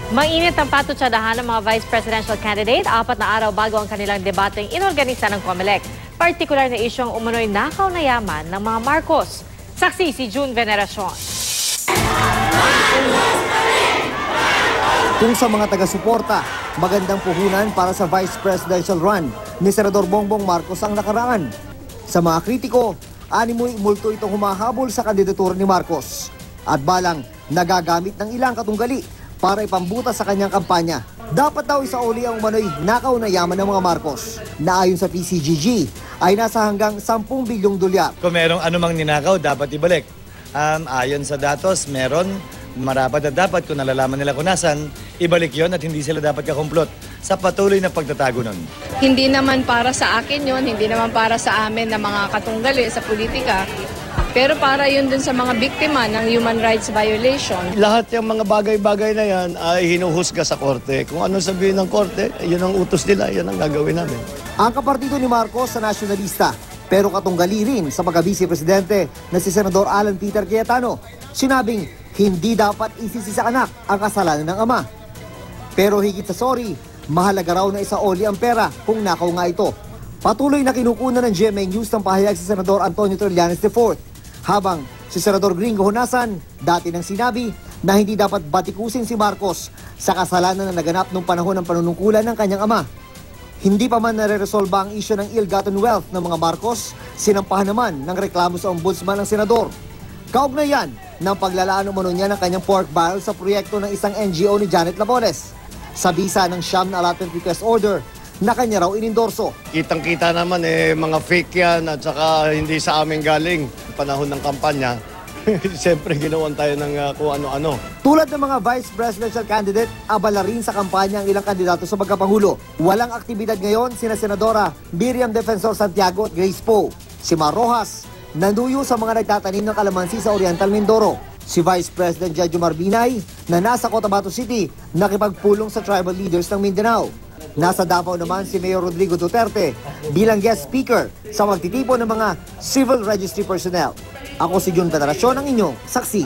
Mainit ang patutsadahan ng mga vice presidential candidate 4 na araw bago ang kanilang debateng inorganisa ng COMELEC. Partikular na isyong umunoy nakaw na yaman ng mga Marcos. Saksi si June Veneracion. Kung sa mga taga-suporta, magandang puhunan para sa vice presidential run ni Senador Bongbong Marcos ang nakaraan. Sa mga kritiko, animoy multo itong humahabol sa kandidatura ni Marcos at balang nagagamit ng ilang katunggali para ipambuta sa kanyang kampanya. Dapat daw isauli ang umano'y nakaw na yaman ng mga Marcos na ayon sa PCGG ay nasa hanggang 10 bilyong dolyar. Kung merong anumang ninakaw, dapat ibalik. Ayon sa datos, meron marapat na dapat kung nalalaman nila kung nasan, ibalik yon at hindi sila dapat kakumplot sa patuloy na pagtatago nun. Hindi naman para sa akin yon, hindi naman para sa amin na mga katunggali sa politika. Pero para yun dun sa mga biktima ng human rights violation. Lahat yung mga bagay-bagay na yan ay hinuhusga sa korte. Kung ano sabihin ng korte, yun ang utos nila, yun ang gagawin namin. Ang kapartido ni Marcos sa nasyonalista, pero katunggali rin sa pagka-vice-presidente na si Senador Alan Peter Cayetano, sinabing hindi dapat isisi sa anak ang kasalanan ng ama. Pero higit sa sorry, mahalaga raw na isaoli ang pera kung nakaw nga ito. Patuloy na kinukuna ng GMA News ng pahayag si Senador Antonio Trillanes IV. Habang si Senador Gringo Honasan, dati nang sinabi na hindi dapat batikusin si Marcos sa kasalanan na naganap noong panahon ng panunungkulan ng kanyang ama. Hindi pa man nare-resolba ang isyu ng ill-gotten wealth ng mga Marcos, sinampahan naman ng reklamo sa ombudsman ng senador. Kaugnayan ng paglalaan umano niya ng kanyang pork barrel sa proyekto ng isang NGO ni Janet Labones. Sa bisa ng siyam na allotment request order na kanya raw inendorso. Kitang-kita naman mga fake yan at saka hindi sa amin galing. Panahon ng kampanya, siyempre ginawan tayo ng kung ano-ano. Tulad ng mga vice presidential candidate, abala rin sa kampanya ang ilang kandidato sa pagkapangulo. Walang aktibidad ngayon sina Senadora Miriam Defensor Santiago at Grace Poe. Si Mar Rojas, nanduyo sa mga nagtatanim ng kalamansi sa Oriental Mindoro. Si Vice President Jojo Marbinay na nasa Cotabato City nakipagpulong sa tribal leaders ng Mindanao. Nasa Davao naman si Mayor Rodrigo Duterte bilang guest speaker sa magtitipon ng mga civil registry personnel. Ako si June Veneracion, ang inyong saksi.